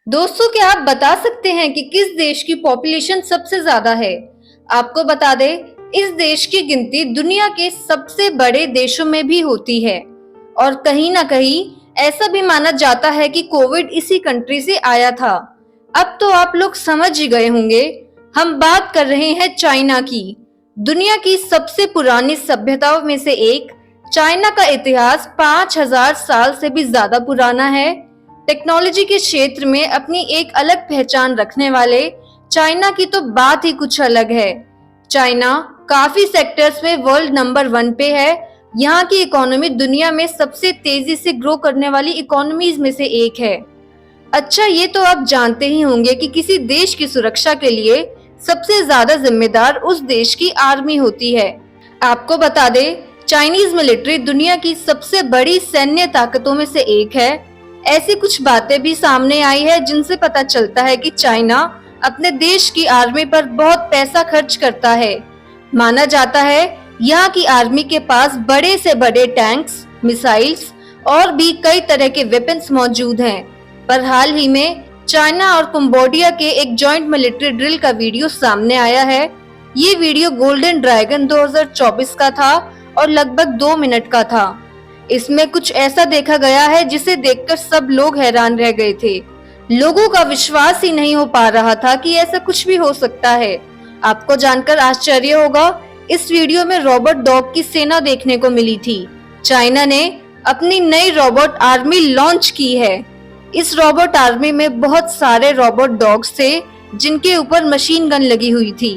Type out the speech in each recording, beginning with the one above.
दोस्तों, क्या आप बता सकते हैं कि किस देश की पॉपुलेशन सबसे ज्यादा है? आपको बता दें, इस देश की गिनती दुनिया के सबसे बड़े देशों में भी होती है और कहीं ना कहीं ऐसा भी माना जाता है कि कोविड इसी कंट्री से आया था। अब तो आप लोग समझ ही गए होंगे, हम बात कर रहे हैं चाइना की। दुनिया की सबसे पुरानी सभ्यताओं में से एक चाइना का इतिहास 5000 साल से भी ज्यादा पुराना है। टेक्नोलॉजी के क्षेत्र में अपनी एक अलग पहचान रखने वाले चाइना की तो बात ही कुछ अलग है। चाइना काफी सेक्टर्स में वर्ल्ड नंबर 1 पे है। यहाँ की इकोनॉमी दुनिया में सबसे तेजी से ग्रो करने वाली इकोनॉमीज में से एक है। अच्छा, ये तो आप जानते ही होंगे कि किसी देश की सुरक्षा के लिए सबसे ज्यादा जिम्मेदार उस देश की आर्मी होती है। आपको बता दें, चाइनीज मिलिट्री दुनिया की सबसे बड़ी सैन्य ताकतों में से एक है। ऐसी कुछ बातें भी सामने आई है जिनसे पता चलता है कि चाइना अपने देश की आर्मी पर बहुत पैसा खर्च करता है। माना जाता है यहाँ की आर्मी के पास बड़े से बड़े टैंक्स, मिसाइल्स और भी कई तरह के वेपन्स मौजूद हैं। पर हाल ही में चाइना और कंबोडिया के एक जॉइंट मिलिट्री ड्रिल का वीडियो सामने आया है। ये वीडियो गोल्डन ड्रैगन 2024 का था और लगभग 2 मिनट का था। इसमें कुछ ऐसा देखा गया है जिसे देखकर सब लोग हैरान रह गए थे। लोगों का विश्वास ही नहीं हो पा रहा था कि ऐसा कुछ भी हो सकता है। आपको जानकर आश्चर्य होगा, इस वीडियो में रोबोट डॉग की सेना देखने को मिली थी। चाइना ने अपनी नई रोबोट आर्मी लॉन्च की है। इस रोबोट आर्मी में बहुत सारे रोबोट डॉग्स थे जिनके ऊपर मशीन गन लगी हुई थी।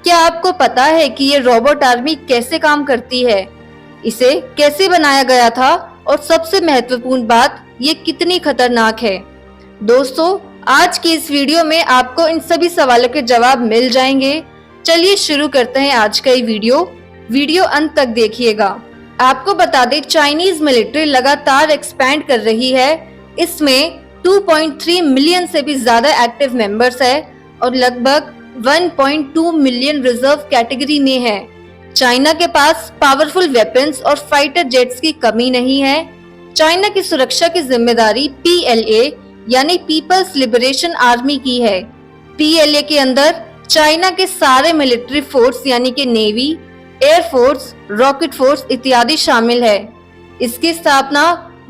क्या आपको पता है कि ये रोबोट आर्मी कैसे काम करती है, इसे कैसे बनाया गया था और सबसे महत्वपूर्ण बात, ये कितनी खतरनाक है? दोस्तों, आज की इस वीडियो में आपको इन सभी सवालों के जवाब मिल जाएंगे। चलिए शुरू करते हैं आज का ये वीडियो अंत तक देखिएगा। आपको बता दें, चाइनीज मिलिट्री लगातार एक्सपैंड कर रही है। इसमें 2.3 मिलियन से भी ज्यादा एक्टिव मेंबर्स है और लगभग 1.2 मिलियन रिजर्व कैटेगरी में है। चाइना के पास पावरफुल वेपन्स और फाइटर जेट्स की कमी नहीं है। चाइना की सुरक्षा की जिम्मेदारी PLA यानी पीपल्स लिबरेशन आर्मी की है। PLA के अंदर चाइना के सारे मिलिट्री फोर्स यानी कि navy, air force, rocket force इत्यादि शामिल है। इसकी स्थापना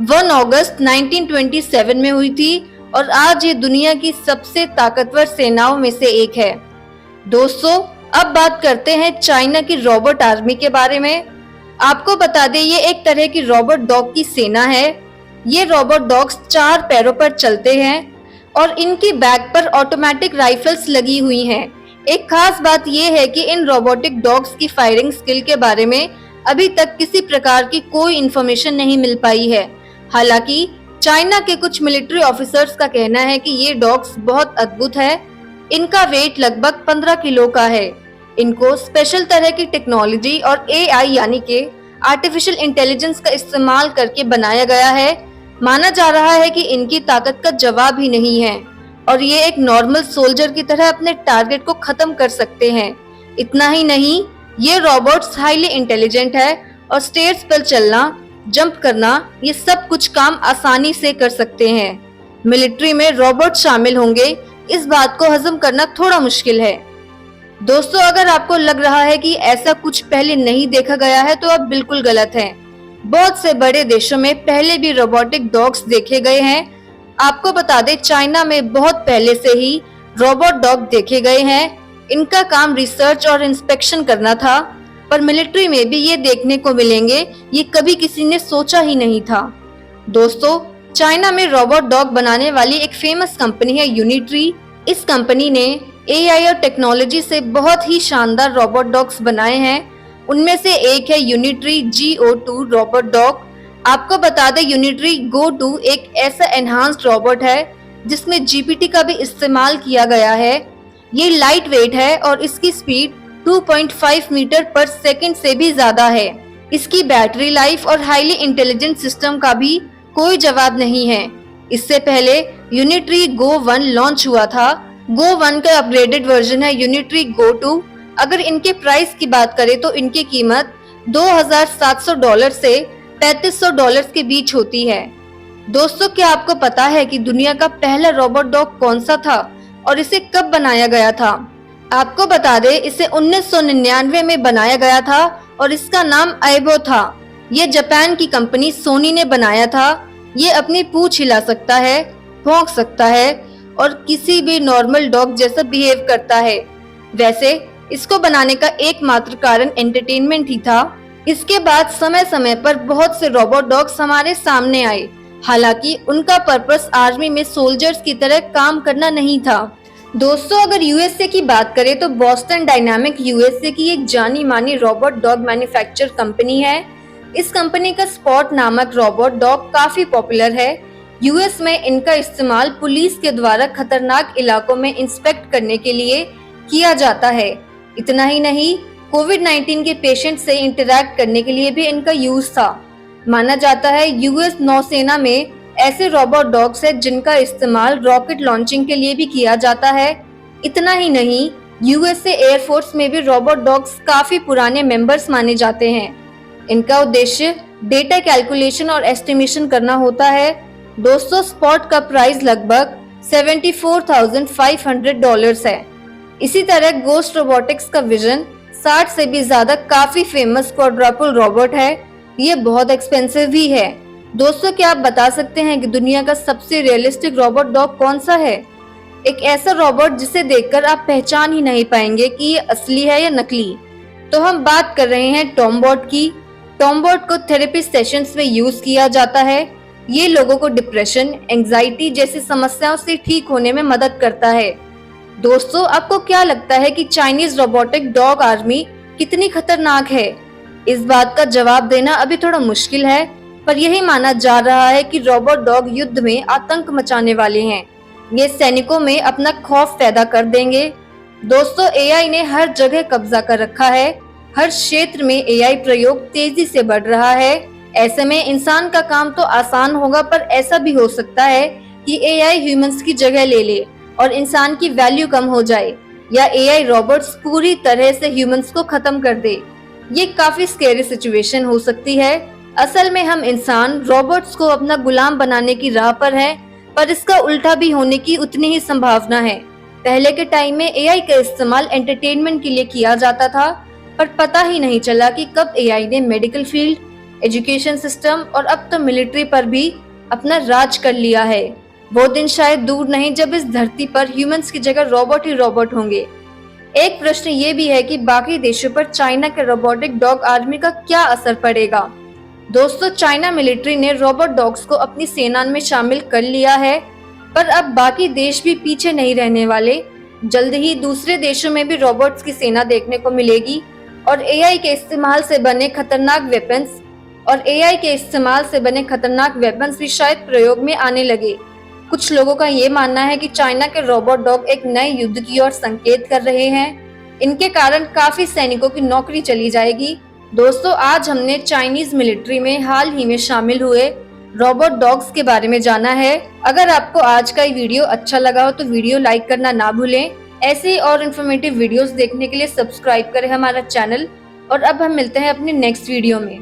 1 अगस्त 1927 में हुई थी और आज ये दुनिया की सबसे ताकतवर सेनाओं में से एक है। दोस्तों, अब बात करते हैं चाइना की रोबोट आर्मी के बारे में। आपको बता दें, ये एक तरह की रोबोट डॉग की सेना है। ये रोबोट डॉग्स 4 पैरों पर चलते हैं और इनकी बैक पर ऑटोमेटिक राइफल्स लगी हुई हैं। एक खास बात यह है कि इन रोबोटिक डॉग्स की फायरिंग स्किल के बारे में अभी तक किसी प्रकार की कोई इन्फॉर्मेशन नहीं मिल पाई है। हालांकि चाइना के कुछ मिलिट्री ऑफिसर्स का कहना है कि ये डॉग्स बहुत अद्भुत है। इनका वेट लगभग 15 किलो का है। इनको स्पेशल तरह की टेक्नोलॉजी और AI यानी कि आर्टिफिशियल इंटेलिजेंस का इस्तेमाल करके बनाया गया है। माना जा रहा है कि इनकी ताकत का जवाब ही नहीं है और ये एक नॉर्मल सोल्जर की तरह अपने टारगेट को खत्म कर सकते हैं। इतना ही नहीं, ये रोबोट्स हाईली इंटेलिजेंट है और स्टेयर्स पर चलना, जंप करना, ये सब कुछ काम आसानी से कर सकते हैं। मिलिट्री में रोबोट शामिल होंगे, इस बात को हजम करना थोड़ा मुश्किल है। दोस्तों, अगर आपको लग रहा है कि ऐसा कुछ पहले नहीं देखा गया है तो आप बिल्कुल गलत हैं। बहुत से बड़े देशों में पहले भी रोबोटिक डॉग्स देखे गए हैं। आपको बता दें, चाइना में बहुत पहले से ही रोबोट डॉग देखे गए हैं। इनका काम रिसर्च और इंस्पेक्शन करना था, पर मिलिट्री में भी ये देखने को मिलेंगे, ये कभी किसी ने सोचा ही नहीं था। दोस्तों, चाइना में रोबोट डॉग बनाने वाली एक फेमस कंपनी है यूनिट्री। इस कंपनी ने AI और टेक्नोलॉजी से बहुत ही शानदार रोबोट डॉग्स बनाए हैं। उनमें से एक है यूनिट्री GO2 रोबोट डॉग। आपको बता दें, यूनिट्री GO2 एक ऐसा एनहांस्ड रोबोट है जिसमें GPT का भी इस्तेमाल किया गया है। ये लाइट वेट है और इसकी स्पीड 2.5 मीटर पर सेकंड से भी ज्यादा है। इसकी बैटरी लाइफ और हाईली इंटेलिजेंट सिस्टम का भी कोई जवाब नहीं है। इससे पहले यूनिट्री GO1 लॉन्च हुआ था। GO1 का अपग्रेडेड वर्जन है यूनिट्री GO2। अगर इनके प्राइस की बात करें तो इनकी कीमत $2,700 से $3,500 के बीच होती है। दोस्तों, क्या आपको पता है कि दुनिया का पहला रोबोट डॉग कौन सा था और इसे कब बनाया गया था? आपको बता दें, इसे 1999 में बनाया गया था और इसका नाम आइबो था। ये जापान की कंपनी सोनी ने बनाया था। ये अपनी पूंछ हिला सकता है, भौंक सकता है और किसी भी नॉर्मल डॉग जैसा बिहेव करता है। वैसे इसको बनाने का एकमात्र कारण एंटरटेनमेंट ही था। इसके बाद समय समय पर बहुत से रोबोट डॉग्स हमारे सामने आए। हालांकि उनका पर्पस आर्मी में सोल्जर्स की तरह काम करना नहीं था। दोस्तों, अगर यूएसए की बात करें तो बॉस्टन डायनामिक यूएसए की एक जानी मानी रोबोट डॉग मैन्युफैक्चर कंपनी है। इस कंपनी का स्पॉट नामक रोबोट डॉग काफी पॉपुलर है। यूएस में इनका इस्तेमाल पुलिस के द्वारा खतरनाक इलाकों में इंस्पेक्ट करने के लिए किया जाता है। इतना ही नहीं, कोविड-19 के पेशेंट से इंटरैक्ट करने के लिए भी इनका यूज था। माना जाता है यूएस नौसेना में ऐसे रोबोट डॉग्स हैं जिनका इस्तेमाल रॉकेट लॉन्चिंग के लिए भी किया जाता है। इतना ही नहीं, यूएसए एयरफोर्स में भी रोबोट डॉग्स काफी पुराने मेंबर्स माने जाते हैं। इनका उद्देश्य डेटा कैलकुलेशन और एस्टिमेशन करना होता है। दोस्तों, स्पॉट का प्राइस लगभग $74,500 है। इसी तरह गोस्ट रोबोटिक्स का विजन 60 से भी ज्यादा काफी फेमस क्वाड्रपल रोबोट है। ये बहुत एक्सपेंसिव भी है। दोस्तों, क्या आप बता सकते हैं कि दुनिया का सबसे रियलिस्टिक रोबोट डॉग कौन सा है? एक ऐसा रोबोट जिसे देखकर आप पहचान ही नहीं पाएंगे कि ये असली है या नकली। तो हम बात कर रहे हैं टॉमबॉट की। टॉमबॉट को थेरेपी सेशंस में यूज किया जाता है। ये लोगों को डिप्रेशन, एंजाइटी जैसी समस्याओं से ठीक होने में मदद करता है। दोस्तों, आपको क्या लगता है कि चाइनीज रोबोटिक डॉग आर्मी कितनी खतरनाक है? इस बात का जवाब देना अभी थोड़ा मुश्किल है, पर यही माना जा रहा है कि रोबोट डॉग युद्ध में आतंक मचाने वाले हैं। ये सैनिकों में अपना खौफ पैदा कर देंगे। दोस्तों, एआई ने हर जगह कब्जा कर रखा है। हर क्षेत्र में एआई प्रयोग तेजी से बढ़ रहा है। ऐसे में इंसान का काम तो आसान होगा, पर ऐसा भी हो सकता है कि एआई ह्यूमंस की जगह ले ले और इंसान की वैल्यू कम हो जाए, या एआई रोबोट्स पूरी तरह से ह्यूमंस को खत्म कर दे। ये काफी स्केरी सिचुएशन हो सकती है। असल में हम इंसान रोबोट्स को अपना गुलाम बनाने की राह पर हैं, पर इसका उल्टा भी होने की उतनी ही संभावना है। पहले के टाइम में एआई का इस्तेमाल एंटरटेनमेंट के लिए किया जाता था, पर पता ही नहीं चला कि कब एआई ने मेडिकल फील्ड, एजुकेशन सिस्टम और अब तो मिलिट्री पर भी अपना राज कर लिया है। वो दिन शायद दूर नहीं जब इस धरती पर ह्यूमंस की जगह रोबोट ही रोबोट होंगे। एक प्रश्न ये भी है कि बाकी देशों पर चाइना के रोबोटिक डॉग आर्मी का क्या असर पड़ेगा। दोस्तों, चाइना मिलिट्री ने रोबोट डॉग्स को अपनी सेना में शामिल कर लिया है, पर अब बाकी देश भी पीछे नहीं रहने वाले। जल्द ही दूसरे देशों में भी रोबोट्स की सेना देखने को मिलेगी और एआई के इस्तेमाल से बने खतरनाक वेपन्स भी शायद प्रयोग में आने लगे। कुछ लोगों का ये मानना है कि चाइना के रोबोट डॉग एक नए युद्ध की ओर संकेत कर रहे हैं। इनके कारण काफी सैनिकों की नौकरी चली जाएगी। दोस्तों, आज हमने चाइनीज मिलिट्री में हाल ही में शामिल हुए रोबोट डॉग्स के बारे में जाना है। अगर आपको आज का ये वीडियो अच्छा लगा हो तो वीडियो लाइक करना ना भूलें। ऐसे ही और इन्फॉर्मेटिव वीडियोस देखने के लिए सब्सक्राइब करें हमारा चैनल। और अब हम मिलते हैं अपने नेक्स्ट वीडियो में।